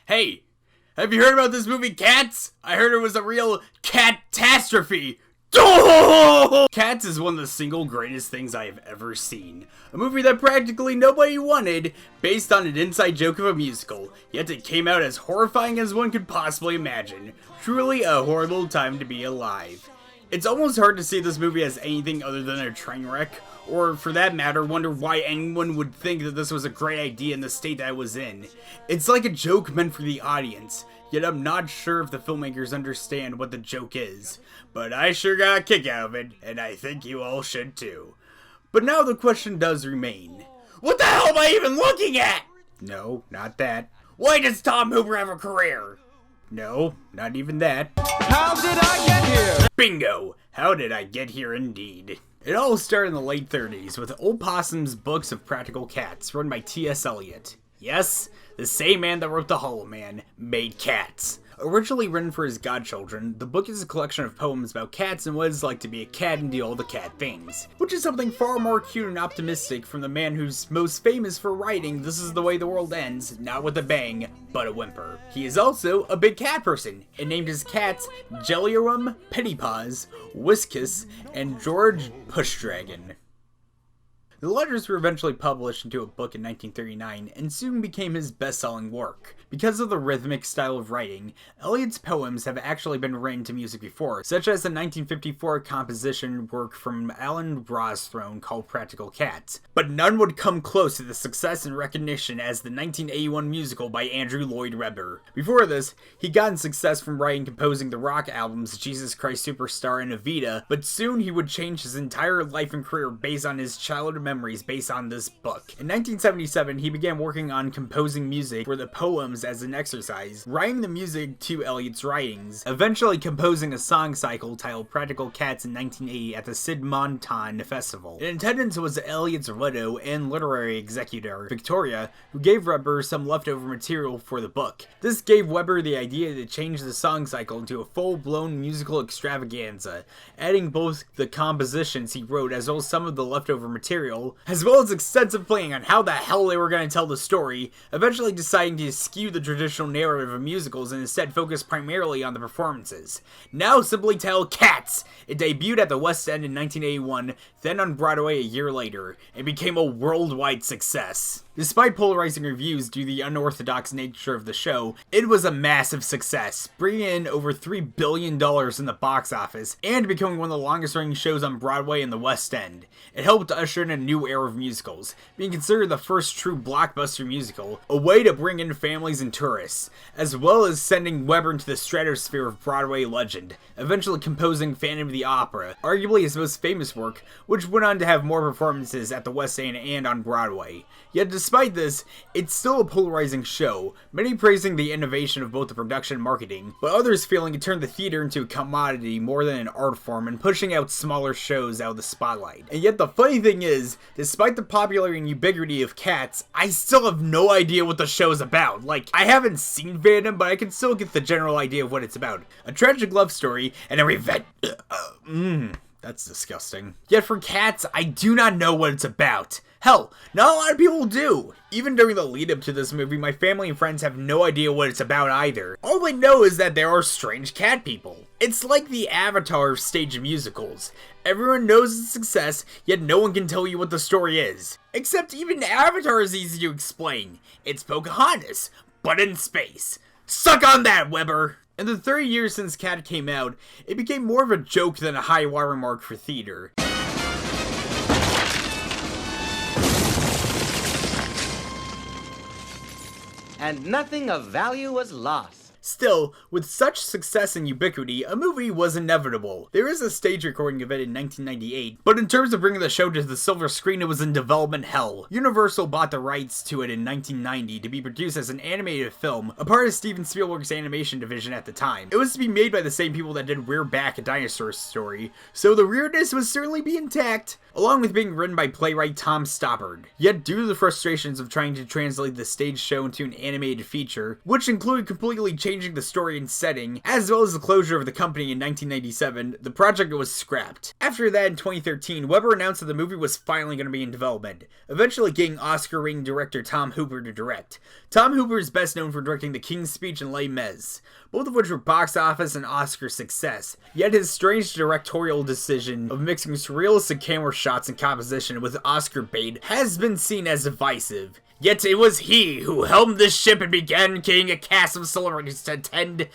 Hey, have you heard about this movie Cats? I heard it was a real catastrophe. Cats is one of the single greatest things I have ever seen. A movie that practically nobody wanted, based on an inside joke of a musical, yet it came out as horrifying as one could possibly imagine. Truly a horrible time to be alive. It's almost hard to see this movie as anything other than a train wreck, or for that matter, wonder why anyone would think that this was a great idea in the state that it was in. It's like a joke meant for the audience, yet I'm not sure if the filmmakers understand what the joke is. But I sure got a kick out of it, and I think you all should too. But now the question does remain. What the hell am I even looking at? No, not that. Why does Tom Hooper have a career? No, not even that. How did I get here? Bingo! How did I get here indeed. It all started in the late 30s with Old Possum's Books of Practical Cats, run by T.S. Eliot. Yes, the same man that wrote The Hollow Man made Cats. Originally written for his godchildren, the book is a collection of poems about cats and what it's like to be a cat and do all the cat things. Which is something far more cute and optimistic from the man who's most famous for writing This Is the Way the World Ends, not with a bang, but a whimper. He is also a big cat person, and named his cats Jelly-O-Rum, Pettypaws, Whiskus, and George Pushdragon. The letters were eventually published into a book in 1939 and soon became his best-selling work. Because of the rhythmic style of writing, Eliot's poems have actually been written to music before, such as the 1954 composition work from Alan Rosthrone called Practical Cats, but none would come close to the success and recognition as the 1981 musical by Andrew Lloyd Webber. Before this, he'd gotten success from writing and composing the rock albums Jesus Christ Superstar and Evita, but soon he would change his entire life and career based on his childhood memories based on this book. In 1977, he began working on composing music for the poems as an exercise, writing the music to Eliot's writings, eventually composing a song cycle titled Practical Cats in 1980 at the Sid Montan Festival. In attendance was Eliot's widow and literary executor, Victoria, who gave Webber some leftover material for the book. This gave Webber the idea to change the song cycle into a full-blown musical extravaganza, adding both the compositions he wrote as well as some of the leftover material, as well as extensive planning on how the hell they were going to tell the story, eventually deciding to skew the traditional narrative of musicals and instead focus primarily on the performances. Now simply titled Cats, it debuted at the West End in 1981, then on Broadway a year later, and became a worldwide success. Despite polarizing reviews due to the unorthodox nature of the show, it was a massive success, bringing in over $3 billion in the box office, and becoming one of the longest running shows on Broadway in the West End. It helped usher in a new era of musicals, being considered the first true blockbuster musical, a way to bring in families and tourists, as well as sending Webber into the stratosphere of Broadway legend, eventually composing Phantom of the Opera, arguably his most famous work, which went on to have more performances at the West End and on Broadway. Yet despite this, it's still a polarizing show, many praising the innovation of both the production and marketing, but others feeling it turned the theater into a commodity more than an art form and pushing out smaller shows out of the spotlight. And yet the funny thing is, despite the popularity and ubiquity of Cats, I still have no idea what the show is about. Like, I haven't seen Phantom, but I can still get the general idea of what it's about. A tragic love story and a revenge. That's disgusting. Yet for Cats, I do not know what it's about. Hell, not a lot of people do. Even during the lead up to this movie, my family and friends have no idea what it's about either. All they know is that there are strange cat people. It's like the Avatar stage of musicals. Everyone knows its success, yet no one can tell you what the story is. Except even Avatar is easy to explain. It's Pocahontas, but in space. Suck on that, Webber! In the 30 years since Cat came out, it became more of a joke than a high watermark for theater. And nothing of value was lost. Still, with such success and ubiquity, a movie was inevitable. There is a stage recording of it in 1998, but in terms of bringing the show to the silver screen, it was in development hell. Universal bought the rights to it in 1990 to be produced as an animated film, a part of Steven Spielberg's animation division at the time. It was to be made by the same people that did We're Back, A Dinosaur Story, so the weirdness would certainly be intact, along with being written by playwright Tom Stoppard. Yet due to the frustrations of trying to translate the stage show into an animated feature, which included completely changing changing the story and setting, as well as the closure of the company in 1997, the project was scrapped. After that, in 2013, Weber announced that the movie was finally going to be in development, eventually getting Oscar-winning director Tom Hooper to direct. Tom Hooper is best known for directing The King's Speech and Les Mis, both of which were box office and Oscar success. Yet his strange directorial decision of mixing surrealistic camera shots and composition with Oscar bait has been seen as divisive. Yet it was he who helmed the ship and began getting a cast of celebrities to attend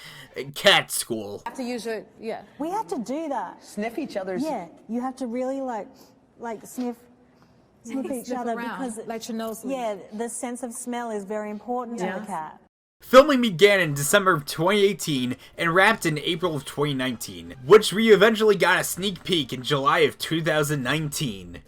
cat school. Have to use your, yeah. We have to do that. Sniff each other's. Yeah, you have to really like sniff each other around, because let your nose. Yeah, the sense of smell is very important to the cat. Filming began in December of 2018 and wrapped in April of 2019, which we eventually got a sneak peek in July of 2019.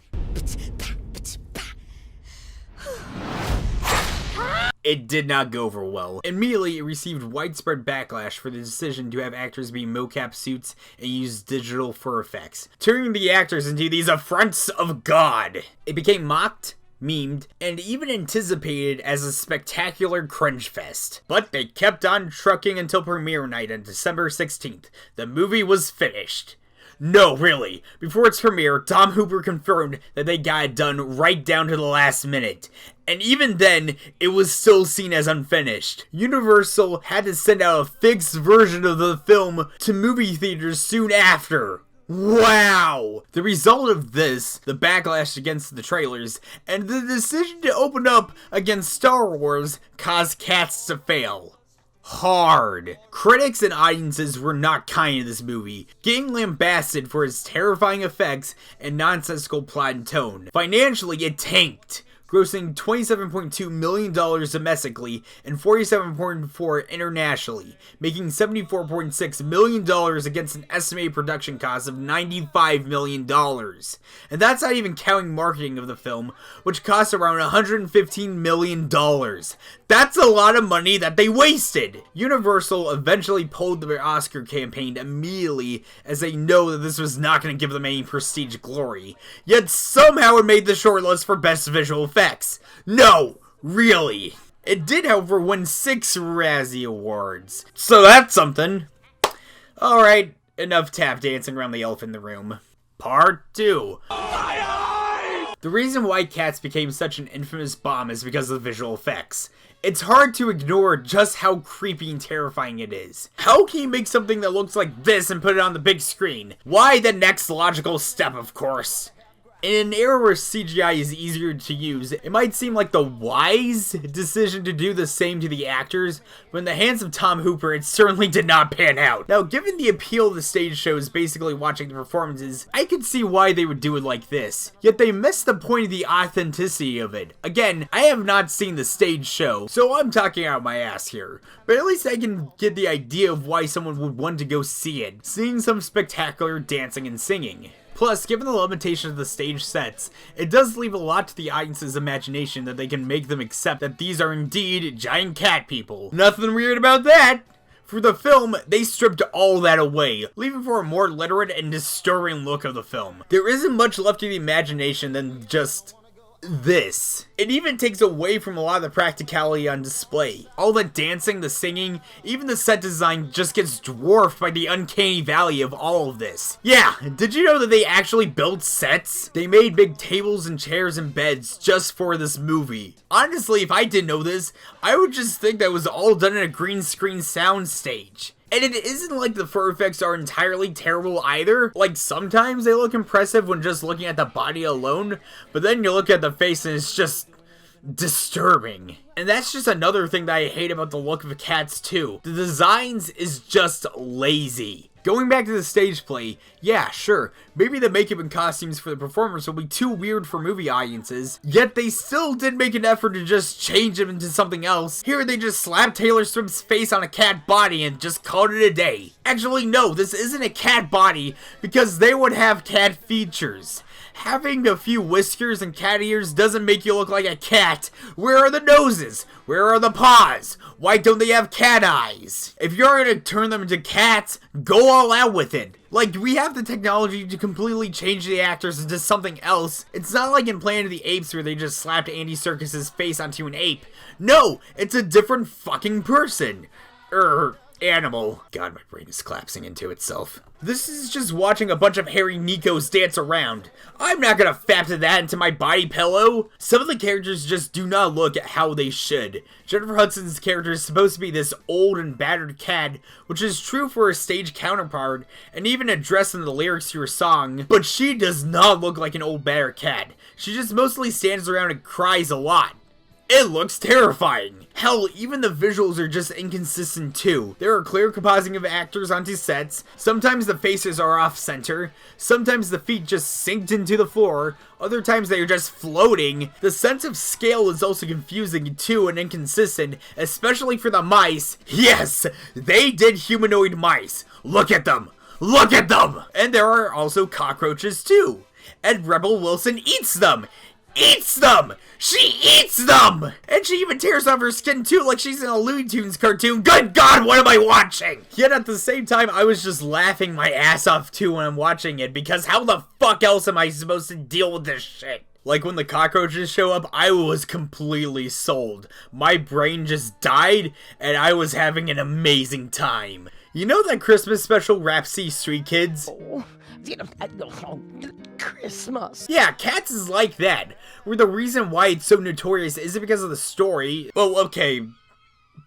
It did not go over well. Immediately, it received widespread backlash for the decision to have actors be in mocap suits and use digital fur effects, turning the actors into these affronts of God. It became mocked, memed, and even anticipated as a spectacular cringe fest. But they kept on trucking until premiere night on December 16th. The movie was finished. No, really. Before its premiere, Tom Hooper confirmed that they got it done right down to the last minute. And even then, it was still seen as unfinished. Universal had to send out a fixed version of the film to movie theaters soon after. Wow! The result of this, the backlash against the trailers, and the decision to open up against Star Wars caused Cats to fail. Hard. Critics and audiences were not kind to this movie, getting lambasted for its terrifying effects and nonsensical plot and tone. Financially, it tanked, grossing $27.2 million domestically and $47.4 million internationally, making $74.6 million against an estimated production cost of $95 million. And that's not even counting marketing of the film, which cost around $115 million. That's a lot of money that they wasted! Universal eventually pulled their Oscar campaign immediately, as they know that this was not going to give them any prestige glory. Yet somehow it made the shortlist for Best Visual Effects. No! Really! It did, however, win 6 Razzie Awards. So that's something. Alright, enough tap dancing around the elephant in the room. Part 2. The reason why Cats became such an infamous bomb is because of the visual effects. It's hard to ignore just how creepy and terrifying it is. How can you make something that looks like this and put it on the big screen? Why the next logical step, of course? In an era where CGI is easier to use, it might seem like the wise decision to do the same to the actors, but in the hands of Tom Hooper, it certainly did not pan out. Now, given the appeal of the stage shows basically watching the performances, I could see why they would do it like this. Yet they missed the point of the authenticity of it. Again, I have not seen the stage show, so I'm talking out my ass here. But at least I can get the idea of why someone would want to go see it, seeing some spectacular dancing and singing. Plus, given the limitation of the stage sets, it does leave a lot to the audience's imagination that they can make them accept that these are indeed giant cat people. Nothing weird about that! For the film, they stripped all that away, leaving for a more literate and disturbing look of the film. There isn't much left to the imagination than just this. It even takes away from a lot of the practicality on display. All the dancing, the singing, even the set design just gets dwarfed by the uncanny valley of all of this. Yeah, did you know that they actually built sets? They made big tables and chairs and beds just for this movie. Honestly, if I didn't know this, I would just think that was all done in a green screen sound stage. And it isn't like the fur effects are entirely terrible either. Like, sometimes they look impressive when just looking at the body alone, but then you look at the face and it's just disturbing. And that's just another thing that I hate about the look of Cats too. The designs is just lazy. Going back to the stage play, yeah, sure, maybe the makeup and costumes for the performers will be too weird for movie audiences, yet they still did make an effort to just change them into something else. Here they just slapped Taylor Swift's face on a cat body and just called it a day. Actually, no, this isn't a cat body because they would have cat features. Having a few whiskers and cat ears doesn't make you look like a cat. Where are the noses? Where are the paws? Why don't they have cat eyes? If you're gonna turn them into cats, go all out with it. Like, we have the technology to completely change the actors into something else. It's not like in Planet of the Apes where they just slapped Andy Serkis's face onto an ape. No, it's a different fucking person. Animal. God, my brain is collapsing into itself. This is just watching a bunch of hairy Nikos dance around. I'm not gonna factor that into my body pillow. Some of the characters just do not look how they should. Jennifer Hudson's character is supposed to be this old and battered cat, which is true for her stage counterpart, and even addressed in the lyrics to her song, but she does not look like an old battered cat. She just mostly stands around and cries a lot. It looks terrifying. Hell, even the visuals are just inconsistent too. There are clear compositing of actors onto sets, sometimes the faces are off center, sometimes the feet just sinked into the floor, other times they are just floating. The sense of scale is also confusing too and inconsistent, especially for the mice. Yes, they did humanoid mice. Look at them. Look at them! And there are also cockroaches too. And Rebel Wilson eats them. Eats them! She eats them! And she even tears off her skin too, like she's in a Looney Tunes cartoon. Good God, what am I watching? Yet at the same time, I was just laughing my ass off too when I'm watching it, because how the fuck else am I supposed to deal with this shit? Like when the cockroaches show up, I was completely sold. My brain just died, and I was having an amazing time. You know that Christmas special Rhapsody Street Kids? Christmas. Yeah, Cats is like that, where the reason why it's so notorious isn't because of the story. Well, okay,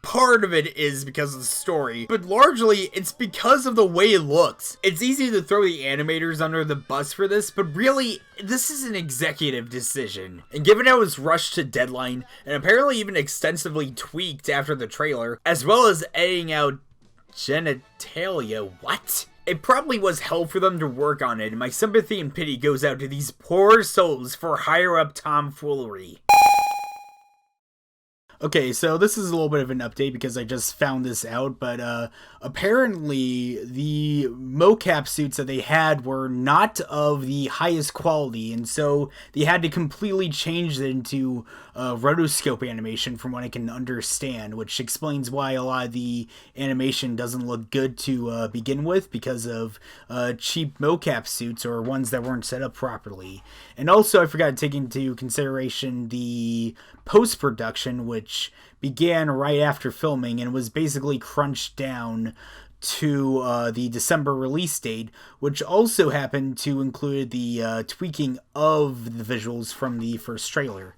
part of it is because of the story, but largely it's because of the way it looks. It's easy to throw the animators under the bus for this, but really, this is an executive decision. And given how it was rushed to deadline, and apparently even extensively tweaked after the trailer, as well as editing out genitalia, what? It probably was hell for them to work on it, and my sympathy and pity goes out to these poor souls for higher-up tomfoolery. Okay, so this is a little bit of an update because I just found this out, but apparently the mocap suits that they had were not of the highest quality, and so they had to completely change it into rotoscope animation from what I can understand, which explains why a lot of the animation doesn't look good to begin with because of cheap mocap suits or ones that weren't set up properly. And also I forgot to take into consideration the post-production, which began right after filming and was basically crunched down to the December release date, which also happened to include the tweaking of the visuals from the first trailer.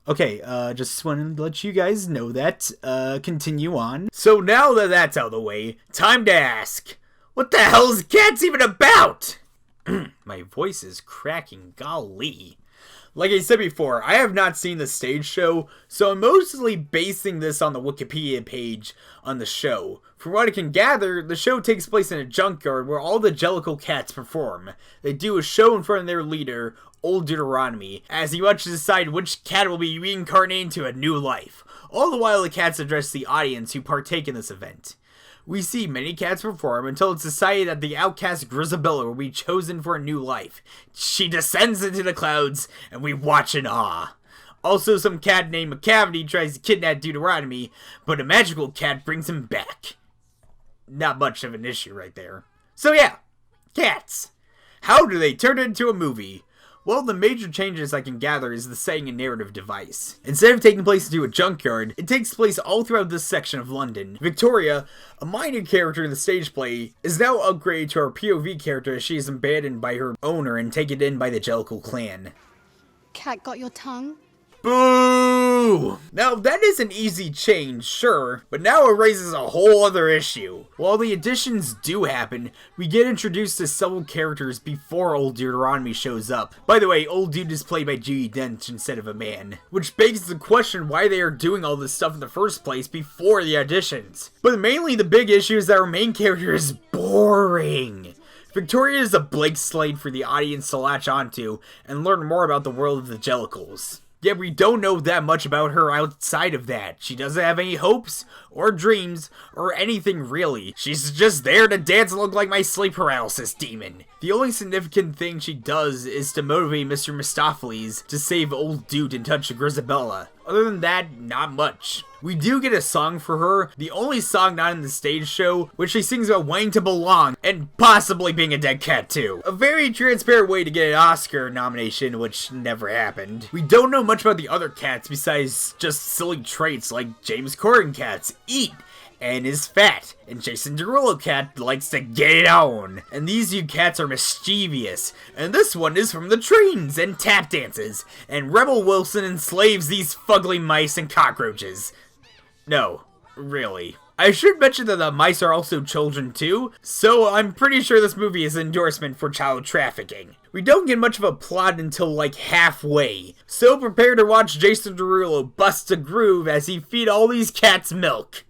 Okay, just wanted to let you guys know that. Continue on. So now that that's out of the way, time to ask, what the hell is Cats even about? My voice is cracking, golly. Like I said before, I have not seen the stage show, so I'm mostly basing this on the Wikipedia page on the show. From what I can gather, the show takes place in a junkyard where all the Jellicle cats perform. They do a show in front of their leader, Old Deuteronomy, as he wants to decide which cat will be reincarnated into a new life. All the while the cats address the audience who partake in this event. We see many cats perform until it's decided that the outcast Grisabella will be chosen for a new life. She descends into the clouds, and we watch in awe. Also, some cat named McCavity tries to kidnap Deuteronomy, but a magical cat brings him back. Not much of an issue right there. So yeah, Cats. How do they turn it into a movie? Well, the major changes I can gather is the setting and narrative device. Instead of taking place into a junkyard, it takes place all throughout this section of London. Victoria, a minor character in the stage play, is now upgraded to our POV character as she is abandoned by her owner and taken in by the Jellicle clan. Cat got your tongue? Boo! Now, that is an easy change, sure, but now it raises a whole other issue. While the additions do happen, we get introduced to several characters before Old Deuteronomy shows up. By the way, Old Dude is played by Judi Dench instead of a man, which begs the question why they are doing all this stuff in the first place before the additions. But mainly the big issue is that our main character is boring. Victoria is a blank slate for the audience to latch onto and learn more about the world of the Jellicles. Yet we don't know that much about her outside of that. She doesn't have any hopes, or dreams, or anything really. She's just there to dance and look like my sleep paralysis demon. The only significant thing she does is to motivate Mr. Mistopheles to save Old Dude and touch Grisabella. Other than that, not much. We do get a song for her, the only song not in the stage show, which she sings about wanting to belong, and possibly being a dead cat too. A very transparent way to get an Oscar nomination, which never happened. We don't know much about the other cats besides just silly traits like James Corden cats. Eat! and is fat, and Jason Derulo cat likes to get it on. And these two cats are mischievous, and this one is from the trains and tap dances, and Rebel Wilson enslaves these fugly mice and cockroaches. No, really. I should mention that the mice are also children too, so I'm pretty sure this movie is an endorsement for child trafficking. We don't get much of a plot until like halfway, so prepare to watch Jason Derulo bust a groove as he feed all these cats milk.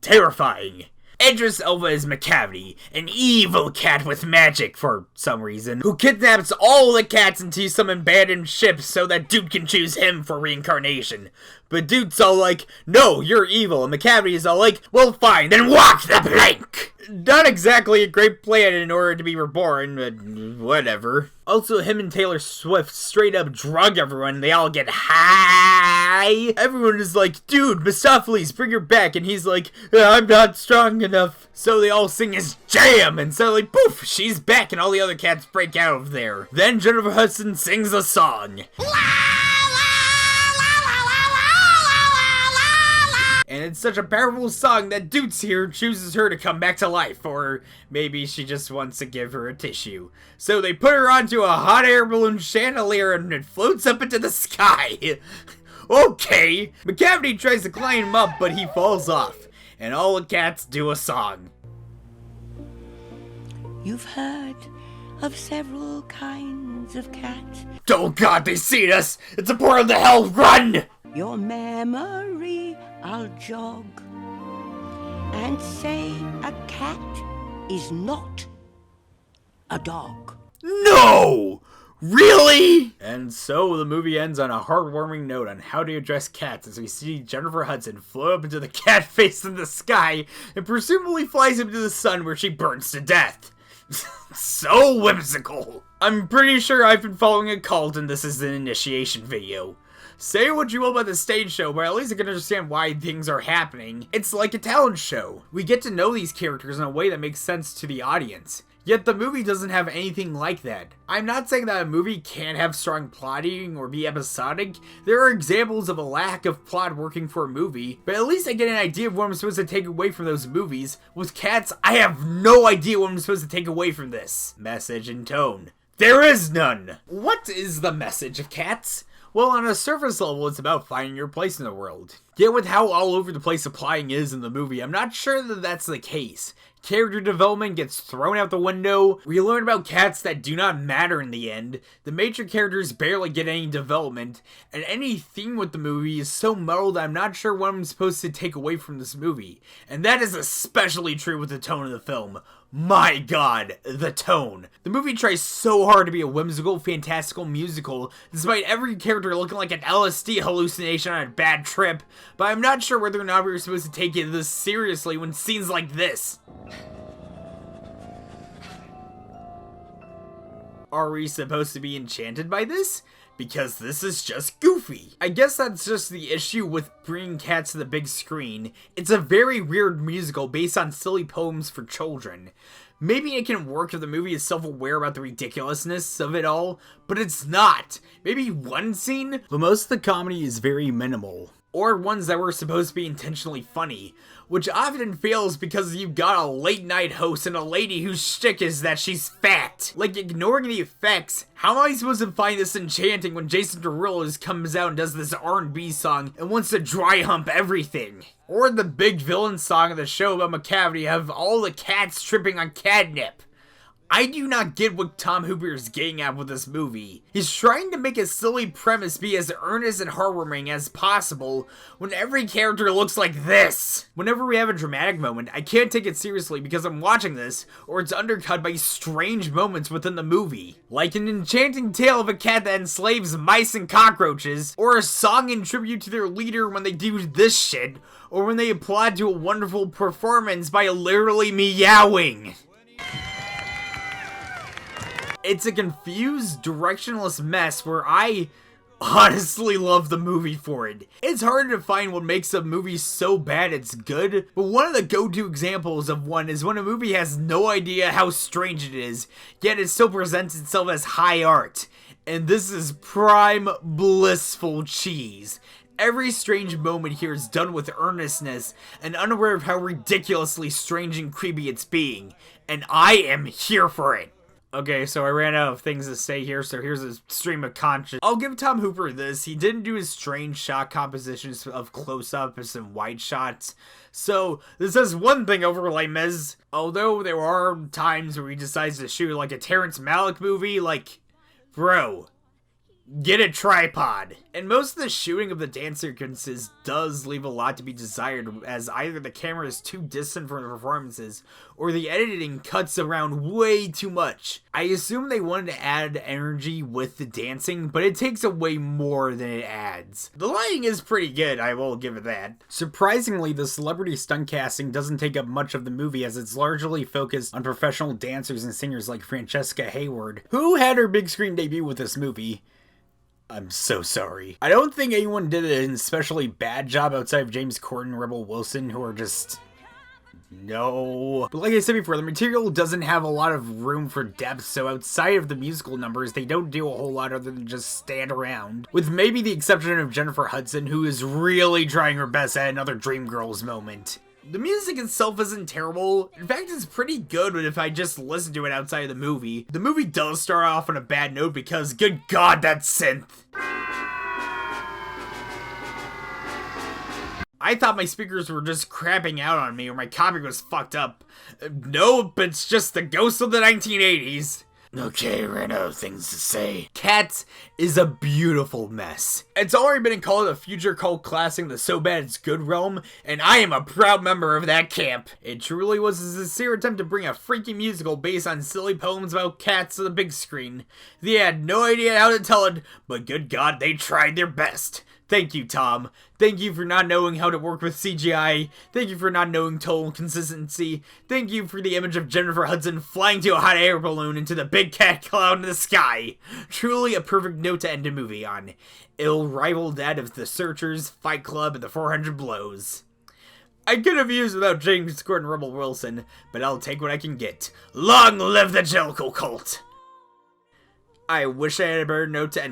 Terrifying. Idris Elba is McCavity, an evil cat with magic for some reason, who kidnaps all the cats into some abandoned ship so that Dude can choose him for reincarnation. But Dude's all like, no, you're evil, and McCavity is all like, well fine, then walk the plank! Not exactly a great plan in order to be reborn, but whatever. Also, him and Taylor Swift straight up drug everyone, and they all get high. Everyone is like, dude, Mistopheles, bring her back, and he's like, I'm not strong enough. So they all sing his jam, and suddenly, poof, she's back, and all the other cats break out of there. Then Jennifer Hudson sings a song. And it's such a powerful song that Doots here chooses her to come back to life, or maybe she just wants to give her a tissue. So they put her onto a hot air balloon chandelier and it floats up into the sky. Okay, McCavity tries to climb him up, but he falls off, and all the cats do a song. You've heard of several kinds of cats. Oh god, they seen us! It's a portal to hell, run! Your memory I'll jog and say a cat is not a dog. No! Really? And so the movie ends on a heartwarming note on how to address cats as we see Jennifer Hudson float up into the cat face in the sky and presumably flies into the sun where she burns to death. So whimsical. I'm pretty sure I've been following a cult and this is an initiation video. Say what you will about the stage show, but at least I can understand why things are happening. It's like a talent show. We get to know these characters in a way that makes sense to the audience. Yet the movie doesn't have anything like that. I'm not saying that a movie can't have strong plotting or be episodic. There are examples of a lack of plot working for a movie, but at least I get an idea of what I'm supposed to take away from those movies. With Cats, I have no idea what I'm supposed to take away from this. Message and tone. There is none! What is the message of Cats? Well, on a surface level, it's about finding your place in the world. Yet with how all over the place the plotting is in the movie, I'm not sure that that's the case. Character development gets thrown out the window, we learn about cats that do not matter in the end, the major characters barely get any development, and any theme with the movie is so muddled I'm not sure what I'm supposed to take away from this movie. And that is especially true with the tone of the film. My god, the tone. The movie tries so hard to be a whimsical, fantastical musical, despite every character looking like an LSD hallucination on a bad trip, but I'm not sure whether or not we were supposed to take it this seriously when scenes like this. Are we supposed to be enchanted by this? Because this is just goofy. I guess that's just the issue with bringing Cats to the big screen. It's a very weird musical based on silly poems for children. Maybe it can work if the movie is self-aware about the ridiculousness of it all, but it's not. Maybe one scene, but most of the comedy is very minimal. Or ones that were supposed to be intentionally funny, which often fails because you've got a late night host and a lady whose shtick is that she's fat. Like, ignoring the effects, how am I supposed to find this enchanting when Jason Derulo comes out and does this R&B song and wants to dry hump everything? Or the big villain song of the show about McCavity have all the cats tripping on catnip. I do not get what Tom Hooper is getting at with this movie. He's trying to make a silly premise be as earnest and heartwarming as possible when every character looks like this. Whenever we have a dramatic moment, I can't take it seriously because I'm watching this, or it's undercut by strange moments within the movie. Like an enchanting tale of a cat that enslaves mice and cockroaches, or a song in tribute to their leader when they do this shit, or when they applaud to a wonderful performance by literally meowing. It's a confused, directionless mess where I honestly love the movie for it. It's hard to find what makes a movie so bad it's good, but one of the go-to examples of one is when a movie has no idea how strange it is, yet it still presents itself as high art. And this is prime blissful cheese. Every strange moment here is done with earnestness and unaware of how ridiculously strange and creepy it's being, and I am here for it. Okay, so I ran out of things to say here, so here's a stream of conscience. I'll give Tom Hooper this. He didn't do his strange shot compositions of close-ups and wide shots. So, this is one thing over Les Mis. Although there are times where he decides to shoot like a Terrence Malick movie, like, bro, get a tripod. And most of the shooting of the dance sequences does leave a lot to be desired, as either the camera is too distant from the performances, or the editing cuts around way too much. I assume they wanted to add energy with the dancing, but it takes away more than it adds. The lighting is pretty good, I will give it that. Surprisingly, the celebrity stunt casting doesn't take up much of the movie, as it's largely focused on professional dancers and singers like Francesca Hayward, who had her big screen debut with this movie. I'm so sorry. I don't think anyone did an especially bad job outside of James Corden and Rebel Wilson, who are just... no. But like I said before, the material doesn't have a lot of room for depth, so outside of the musical numbers, they don't do a whole lot other than just stand around. With maybe the exception of Jennifer Hudson, who is really trying her best at another Dreamgirls moment. The music itself isn't terrible. In fact, it's pretty good if I just listen to it outside of the movie. The movie does start off on a bad note because, good God, that synth. I thought my speakers were just crapping out on me or my copy was fucked up. Nope, it's just the ghost of the 1980s. Okay, ran out of things to say. Cats is a beautiful mess. It's already been called a future cult classic in the so bad it's good realm, and I am a proud member of that camp. It truly was a sincere attempt to bring a freaky musical based on silly poems about cats to the big screen. They had no idea how to tell it, but good God, they tried their best. Thank you, Tom. Thank you for not knowing how to work with CGI. Thank you for not knowing total consistency. Thank you for the image of Jennifer Hudson flying to a hot air balloon into the big cat cloud in the sky. Truly a perfect note to end a movie on. It'll rival that of The Searchers, Fight Club, and The 400 Blows. I could have used without James Corden Rebel Wilson, but I'll take what I can get. Long live the Jellicle Cult! I wish I had a better note to end